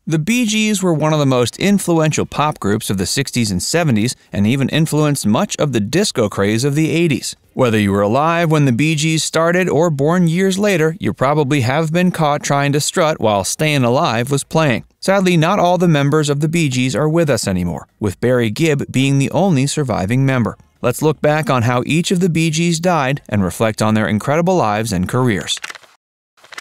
The Bee Gees were one of the most influential pop groups of the 60s and 70s and even influenced much of the disco craze of the 80s. Whether you were alive when the Bee Gees started or born years later, you probably have been caught trying to strut while Stayin' Alive was playing. Sadly, not all the members of the Bee Gees are with us anymore, with Barry Gibb being the only surviving member. Let's look back on how each of the Bee Gees died and reflect on their incredible lives and careers.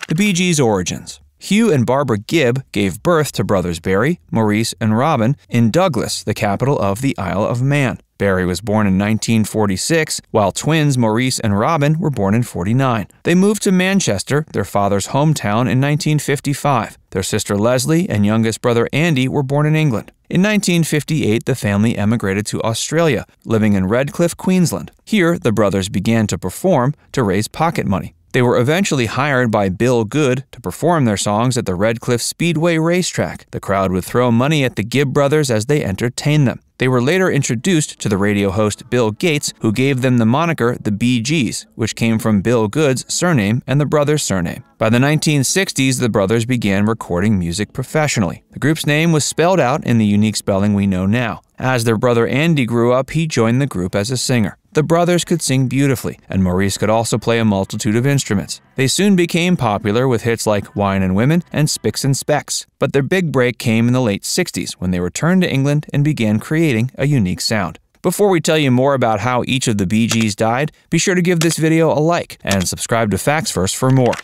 The Bee Gees' origins. Hugh and Barbara Gibb gave birth to brothers Barry, Maurice, and Robin in Douglas, the capital of the Isle of Man. Barry was born in 1946, while twins Maurice and Robin were born in 1949. They moved to Manchester, their father's hometown, in 1955. Their sister Leslie and youngest brother Andy were born in England. In 1958, the family emigrated to Australia, living in Redcliffe, Queensland. Here, the brothers began to perform to raise pocket money. They were eventually hired by Bill Good to perform their songs at the Redcliffe Speedway racetrack. The crowd would throw money at the Gibb brothers as they entertained them. They were later introduced to the radio host Bill Gates, who gave them the moniker the Bee Gees, which came from Bill Good's surname and the brothers' surname. By the 1960s, the brothers began recording music professionally. The group's name was spelled out in the unique spelling we know now. As their brother Andy grew up, he joined the group as a singer. The brothers could sing beautifully, and Maurice could also play a multitude of instruments. They soon became popular with hits like Wine and Women and Spicks and Specks, but their big break came in the late 60s when they returned to England and began creating a unique sound. Before we tell you more about how each of the Bee Gees died, be sure to give this video a like and subscribe to Facts First for more.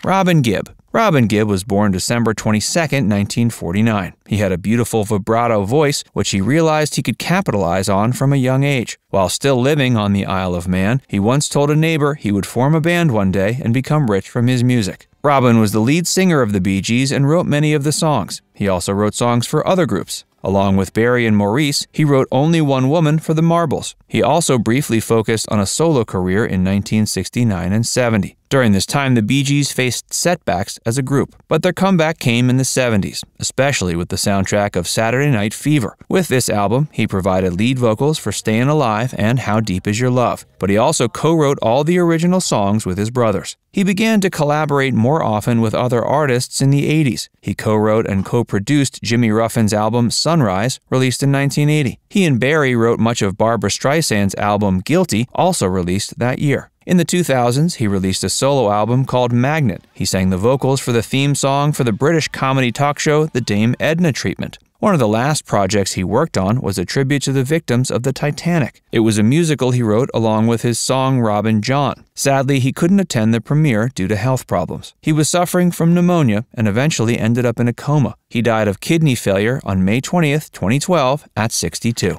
Robin Gibb. Robin Gibb was born December 22, 1949. He had a beautiful vibrato voice, which he realized he could capitalize on from a young age. While still living on the Isle of Man, he once told a neighbor he would form a band one day and become rich from his music. Robin was the lead singer of the Bee Gees and wrote many of the songs. He also wrote songs for other groups. Along with Barry and Maurice, he wrote Only One Woman for the Marbles. He also briefly focused on a solo career in 1969 and 70. During this time, the Bee Gees faced setbacks as a group, but their comeback came in the 70s, especially with the soundtrack of Saturday Night Fever. With this album, he provided lead vocals for Stayin' Alive and How Deep Is Your Love, but he also co-wrote all the original songs with his brothers. He began to collaborate more often with other artists in the 80s. He co-wrote and co-produced Jimmy Ruffin's album Sunrise, released in 1980. He and Barry wrote much of Barbra Streisand's album Guilty, also released that year. In the 2000s, he released a solo album called Magnet. He sang the vocals for the theme song for the British comedy talk show The Dame Edna Treatment. One of the last projects he worked on was a tribute to the victims of the Titanic. It was a musical he wrote along with his song Robin John. Sadly, he couldn't attend the premiere due to health problems. He was suffering from pneumonia and eventually ended up in a coma. He died of kidney failure on May 20th, 2012 at 62.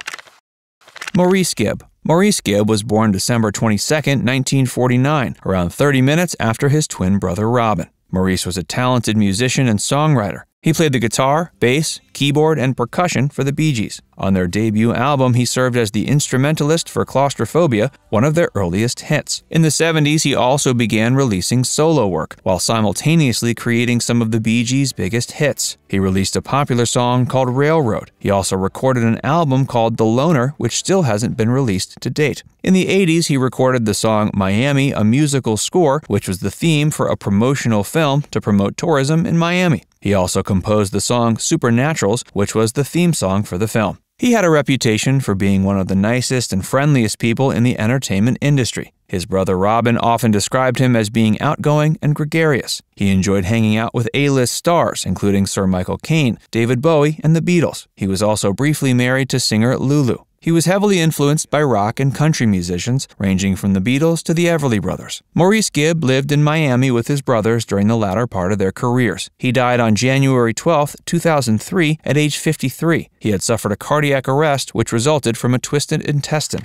Maurice Gibb. Maurice Gibb was born December 22, 1949, around 30 minutes after his twin brother Robin. Maurice was a talented musician and songwriter. He played the guitar, bass, keyboard, and percussion for the Bee Gees. On their debut album, he served as the instrumentalist for Claustrophobia, one of their earliest hits. In the 70s, he also began releasing solo work, while simultaneously creating some of the Bee Gees' biggest hits. He released a popular song called Railroad. He also recorded an album called The Loner, which still hasn't been released to date. In the 80s, he recorded the song Miami, a Musical Score, which was the theme for a promotional film to promote tourism in Miami. He also composed the song Supernaturals, which was the theme song for the film. He had a reputation for being one of the nicest and friendliest people in the entertainment industry. His brother Robin often described him as being outgoing and gregarious. He enjoyed hanging out with A-list stars, including Sir Michael Caine, David Bowie, and the Beatles. He was also briefly married to singer Lulu. He was heavily influenced by rock and country musicians, ranging from the Beatles to the Everly Brothers. Maurice Gibb lived in Miami with his brothers during the latter part of their careers. He died on January 12, 2003, at age 53. He had suffered a cardiac arrest, which resulted from a twisted intestine.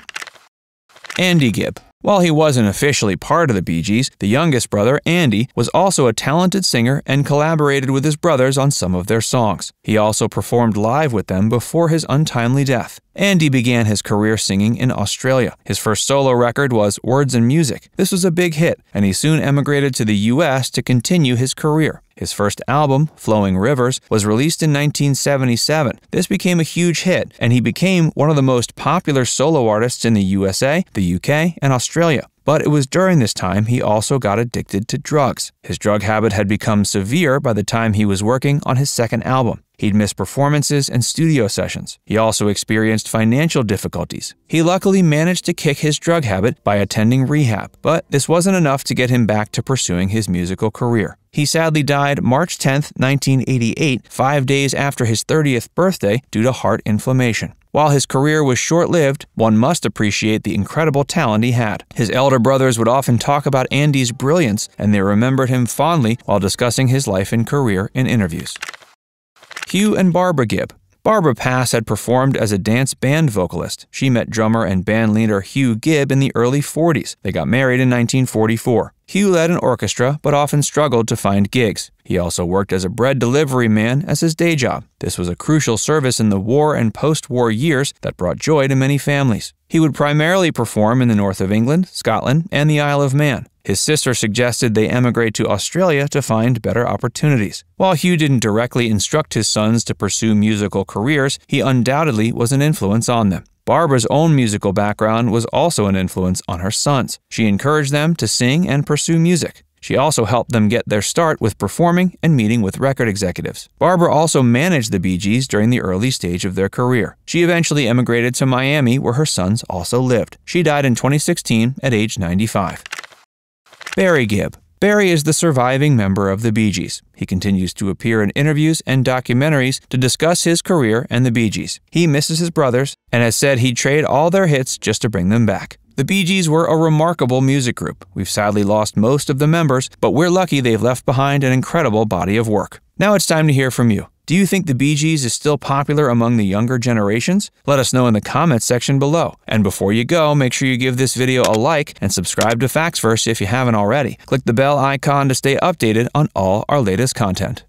Andy Gibb. While he wasn't officially part of the Bee Gees, the youngest brother, Andy, was also a talented singer and collaborated with his brothers on some of their songs. He also performed live with them before his untimely death. Andy began his career singing in Australia. His first solo record was Words and Music. This was a big hit, and he soon emigrated to the US to continue his career. His first album, Flowing Rivers, was released in 1977. This became a huge hit, and he became one of the most popular solo artists in the USA, the UK, and Australia. But it was during this time he also got addicted to drugs. His drug habit had become severe by the time he was working on his second album. He'd miss performances and studio sessions. He also experienced financial difficulties. He luckily managed to kick his drug habit by attending rehab, but this wasn't enough to get him back to pursuing his musical career. He sadly died March 10, 1988, 5 days after his 30th birthday due to heart inflammation. While his career was short-lived, one must appreciate the incredible talent he had. His elder brothers would often talk about Andy's brilliance, and they remembered him fondly while discussing his life and career in interviews. Hugh and Barbara Gibb. Barbara Pass had performed as a dance band vocalist. She met drummer and bandleader Hugh Gibb in the early 40s. They got married in 1944. Hugh led an orchestra, but often struggled to find gigs. He also worked as a bread delivery man as his day job. This was a crucial service in the war and post-war years that brought joy to many families. He would primarily perform in the north of England, Scotland, and the Isle of Man. His sister suggested they emigrate to Australia to find better opportunities. While Hugh didn't directly instruct his sons to pursue musical careers, he undoubtedly was an influence on them. Barbara's own musical background was also an influence on her sons. She encouraged them to sing and pursue music. She also helped them get their start with performing and meeting with record executives. Barbara also managed the Bee Gees during the early stage of their career. She eventually emigrated to Miami, where her sons also lived. She died in 2016 at age 95. Barry Gibb. Barry is the surviving member of the Bee Gees. He continues to appear in interviews and documentaries to discuss his career and the Bee Gees. He misses his brothers and has said he'd trade all their hits just to bring them back. The Bee Gees were a remarkable music group. We've sadly lost most of the members, but we're lucky they've left behind an incredible body of work. Now it's time to hear from you. Do you think the Bee Gees is still popular among the younger generations? Let us know in the comments section below. And before you go, make sure you give this video a like and subscribe to Facts Verse if you haven't already. Click the bell icon to stay updated on all our latest content.